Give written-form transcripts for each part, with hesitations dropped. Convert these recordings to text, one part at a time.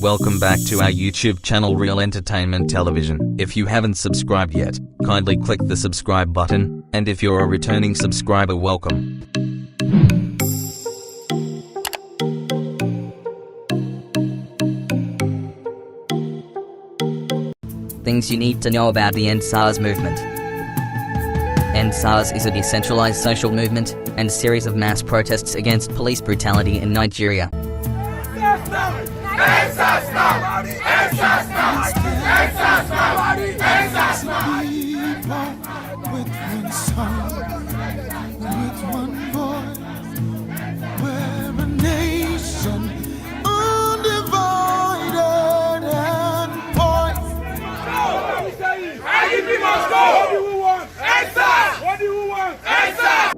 Welcome back to our YouTube channel Reelenttv Television. If you haven't subscribed yet, kindly click the subscribe button, and if you're a returning subscriber, welcome. Things you need to know about the End SARS movement. End SARS is a decentralized social movement and series of mass protests against police brutality in Nigeria.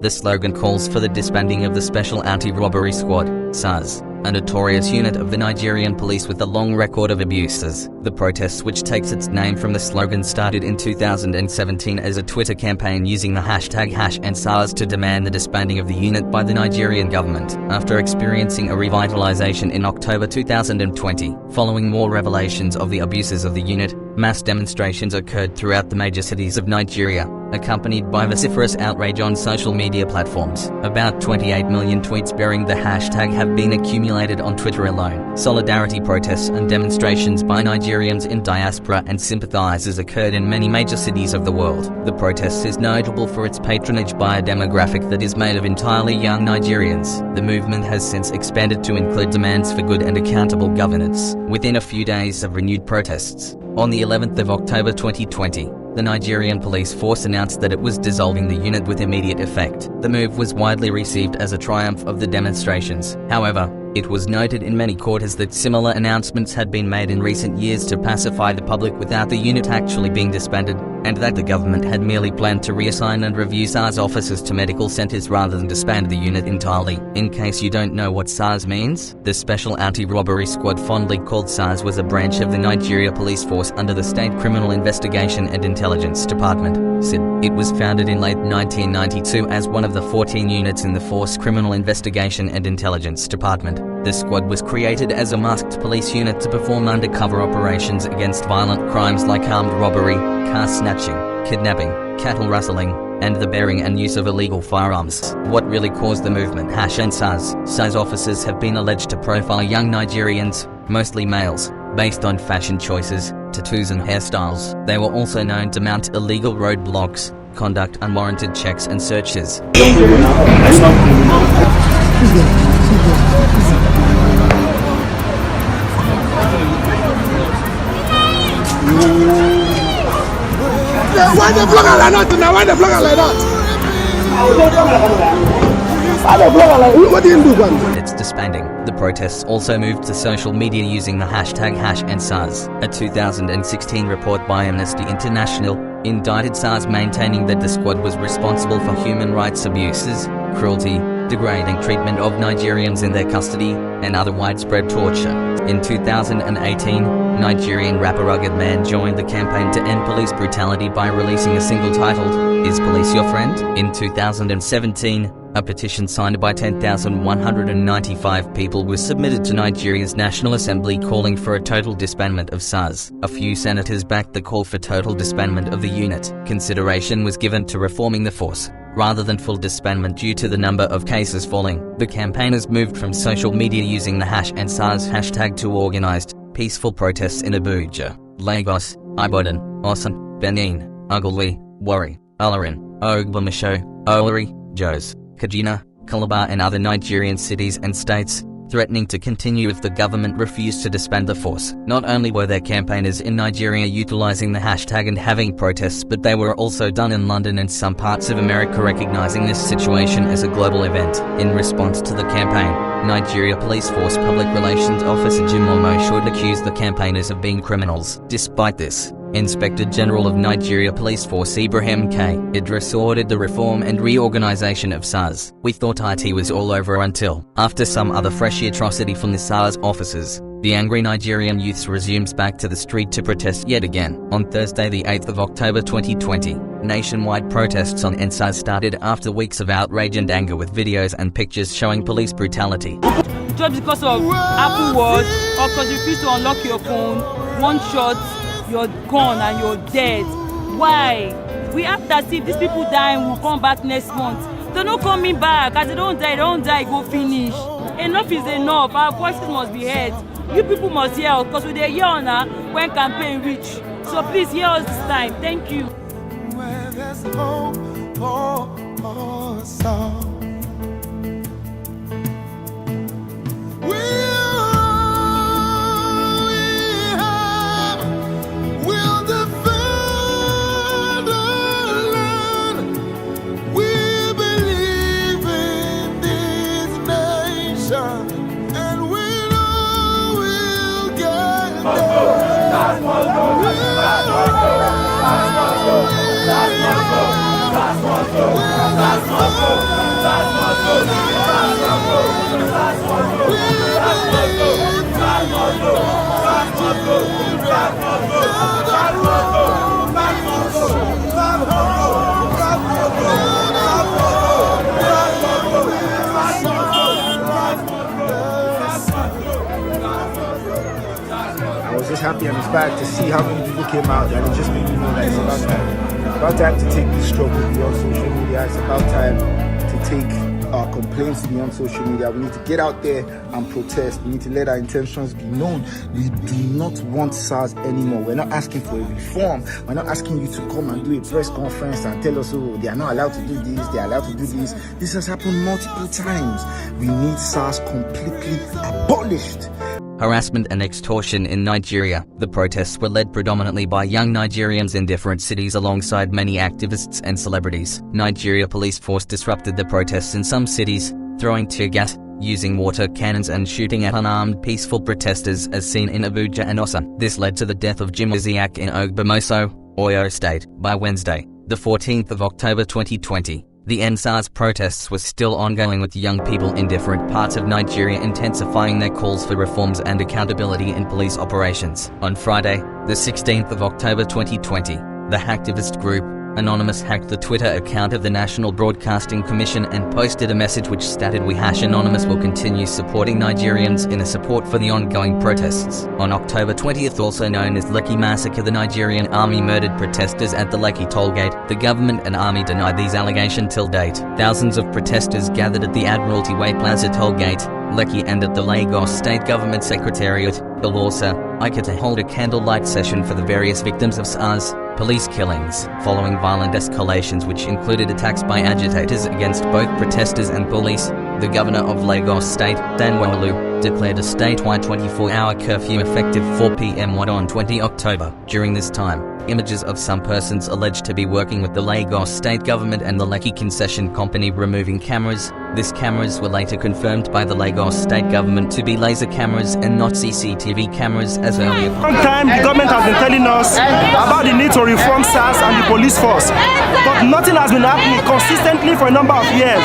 The slogan calls for the disbanding of the Special Anti-Robbery Squad, SARS, a notorious unit of the Nigerian police with a long record of abuses. The protests, which takes its name from the slogan, started in 2017 as a Twitter campaign using the hashtag #endsars to demand the disbanding of the unit by the Nigerian government. After experiencing a revitalization in October 2020, following more revelations of the abuses of the unit, mass demonstrations occurred throughout the major cities of Nigeria, accompanied by vociferous outrage on social media platforms. About 28 million tweets bearing the hashtag have been accumulated on Twitter alone. Solidarity protests and demonstrations by Nigerians in diaspora and sympathizers occurred in many major cities of the world. The protest is notable for its patronage by a demographic that is made of entirely young Nigerians. The movement has since expanded to include demands for good and accountable governance. Within a few days of renewed protests, on the 11th of October 2020, the Nigerian police force announced that it was dissolving the unit with immediate effect. The move was widely received as a triumph of the demonstrations. However, it was noted in many quarters that similar announcements had been made in recent years to pacify the public without the unit actually being disbanded, and that the government had merely planned to reassign and review SARS officers to medical centers rather than disband the unit entirely. In case you don't know what SARS means, the Special Anti-Robbery Squad, fondly called SARS, was a branch of the Nigeria Police Force under the State Criminal Investigation and Intelligence Department, SID. It was founded in late 1992 as one of the 14 units in the Force Criminal Investigation and Intelligence Department. The squad was created as a masked police unit to perform undercover operations against violent crimes like armed robbery, car snatching, kidnapping, cattle rustling, and the bearing and use of illegal firearms. What really caused the movement? #endsars. SARS officers have been alleged to profile young Nigerians, mostly males, based on fashion choices, tattoos and hairstyles. They were also known to mount illegal roadblocks, conduct unwarranted checks and searches. Why the vlogger like that now? Why the vlogger like that? What do you do, man? It's disbanding. The protests also moved to social media using the hashtag #endsars. A 2016 report by Amnesty International indicted SARS, maintaining that the squad was responsible for human rights abuses, cruelty, degrading treatment of Nigerians in their custody, and other widespread torture. In 2018, Nigerian rapper Rugged Man joined the campaign to end police brutality by releasing a single titled, "Is Police Your Friend?" In 2017, a petition signed by 10,195 people was submitted to Nigeria's National Assembly calling for a total disbandment of SARS. A few senators backed the call for total disbandment of the unit. Consideration was given to reforming the force, rather than full disbandment due to the number of cases falling. The campaigners moved from social media using the #endsars hashtag to organized, peaceful protests in Abuja, Lagos, Ibadan, Osun, Benin, Ughelli, Warri, Ilorin, Ogbomoso, Owerri, Jos, Kaduna, Calabar and other Nigerian cities and states, threatening to continue if the government refused to disband the force. Not only were there campaigners in Nigeria utilizing the hashtag and having protests, but they were also done in London and some parts of America, recognizing this situation as a global event. In response to the campaign, Nigeria Police Force Public Relations Officer Jim Omoshod accused the campaigners of being criminals. Despite this, Inspector General of Nigeria Police Force Ibrahim K. Idris ordered the reform and reorganization of SARS. "We thought IT was all over until, after some other fresh atrocity from the SARS officers, the angry Nigerian youths resumes back to the street to protest yet again." On Thursday the 8th of October 2020, nationwide protests on endsars started after weeks of outrage and anger, with videos and pictures showing police brutality. just because of Apple Watch or because you refuse to unlock your phone, one shot, you're gone and you're dead. Why? We have to see if these people die and will come back next month. They're not coming back. As they don't die, go finish. Enough is enough. Our voices must be heard. You people must hear us because we dey hear now when campaign reach. So please hear us this time. Thank you. Where there's hope for us all. I was just happy and inspired to see how many people came out, and it just made me know that it's about time. It's about time to take this struggle beyond social media. It's about time to take our complaints beyond social media. We need to get out there and protest. We need to let our intentions be known. We do not want SARS anymore. We're not asking for a reform. We're not asking you to come and do a press conference and tell us, oh, they are not allowed to do this, they are allowed to do this. This has happened multiple times. We need SARS completely abolished. Harassment and extortion in Nigeria. The protests were led predominantly by young Nigerians in different cities alongside many activists and celebrities. Nigeria police force disrupted the protests in some cities, throwing tear gas, using water cannons and shooting at unarmed peaceful protesters as seen in Abuja and Osun. This led to the death of Jim Isiaq in Ogbomoso, Oyo State, by Wednesday, the 14th of October 2020. The endsars protests were still ongoing with young people in different parts of Nigeria intensifying their calls for reforms and accountability in police operations. On Friday, the 16th of October 2020, the hacktivist group Anonymous hacked the Twitter account of the National Broadcasting Commission and posted a message which stated Anonymous will continue supporting Nigerians in a support for the ongoing protests. On October 20th, also known as Lekki Massacre, the Nigerian army murdered protesters at the Lekki tollgate. The government and army denied these allegations till date. Thousands of protesters gathered at the Admiralty Way Plaza tollgate, Lekki, and at the Lagos State Government Secretariat, Ilosa, Ika, to hold a candlelight session for the various victims of SARS police killings, following violent escalations which included attacks by agitators against both protesters and police. The governor of Lagos State, Sanwo-Olu, declared a statewide 24-hour curfew effective 4 p.m. on 20 October. During this time, images of some persons alleged to be working with the Lagos State government and the Lekki concession company removing cameras. These cameras were later confirmed by the Lagos State government to be laser cameras and not CCTV cameras as earlier. Long time the government has been telling us about the need to reform SARS and the police force, but nothing has been happening consistently for a number of years.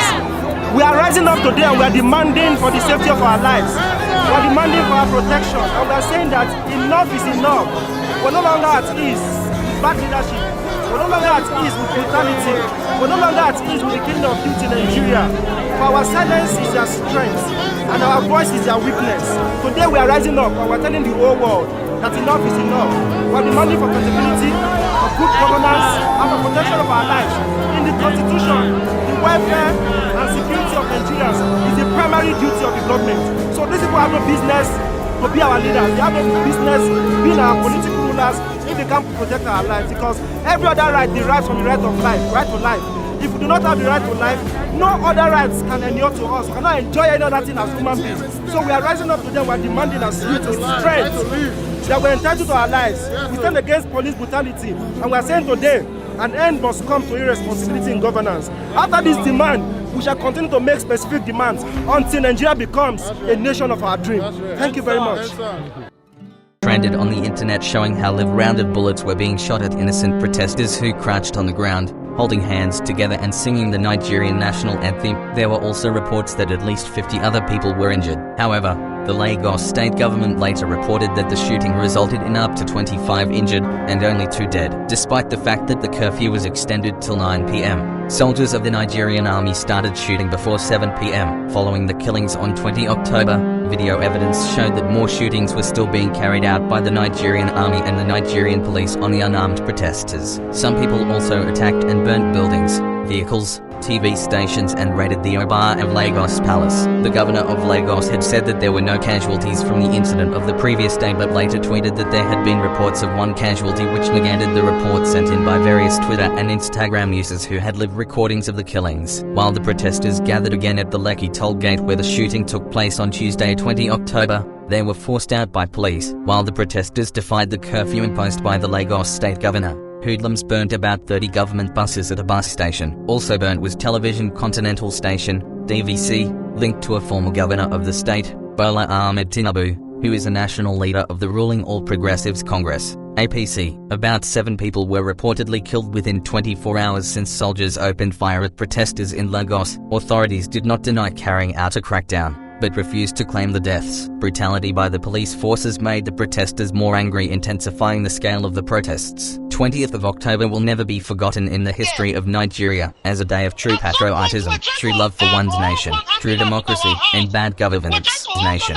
We are rising up today and we are demanding for the safety of our lives. We are demanding for our protection, and we are saying that enough is enough. We're no longer at ease with bad leadership. We're no longer at ease with brutality. We're no longer at ease with the killing of youth in Nigeria. For our silence is their strength, and our voice is their weakness. Today we are rising up and we're telling the whole world that enough is enough. We're demanding for accountability, for good governance, and for protection of our lives. In the Constitution, the welfare and security of Nigerians is the primary duty of the government. So these people have no business to be our leaders. They have no business being our political rulers if they can't protect our lives, because every other right derives from the right of life, right to life. If we do not have the right to life, no other rights can endure to us. We cannot enjoy any other thing as human beings. So we are rising up today, we are demanding as youth strength that we're entitled to our lives. We stand against police brutality, and we are saying today an end must come to irresponsibility in governance. After this demand, we shall continue to make specific demands until Nigeria becomes a nation of our dream. Thank you very much. Trended on the internet showing how live-rounded bullets were being shot at innocent protesters who crouched on the ground, holding hands together and singing the Nigerian national anthem. There were also reports that at least 50 other people were injured. However, The Lagos state government later reported that the shooting resulted in up to 25 injured and only 2 dead, despite the fact that the curfew was extended till 9 p.m. Soldiers of the Nigerian army started shooting before 7 p.m. Following the killings on 20 October, video evidence showed that more shootings were still being carried out by the Nigerian army and the Nigerian police on the unarmed protesters. Some people also attacked and burnt buildings, vehicles, TV stations and raided the Oba of Lagos Palace. The governor of Lagos had said that there were no casualties from the incident of the previous day, but later tweeted that there had been reports of 1 casualty, which negated the reports sent in by various Twitter and Instagram users who had live recordings of the killings. While the protesters gathered again at the Lekki toll gate where the shooting took place on Tuesday 20 October, they were forced out by police. While the protesters defied the curfew imposed by the Lagos state governor, hoodlums burnt about 30 government buses at a bus station. Also burnt was Television Continental Station, DVC, linked to a former governor of the state, Bola Ahmed Tinubu, who is a national leader of the ruling All Progressives Congress, APC. About 7 people were reportedly killed within 24 hours since soldiers opened fire at protesters in Lagos. Authorities did not deny carrying out a crackdown, but refused to claim the deaths. Brutality by the police forces made the protesters more angry, intensifying the scale of the protests. 20th of October will never be forgotten in the history of Nigeria as a day of true patriotism, true love for one's nation, true democracy, and bad governance. Nation.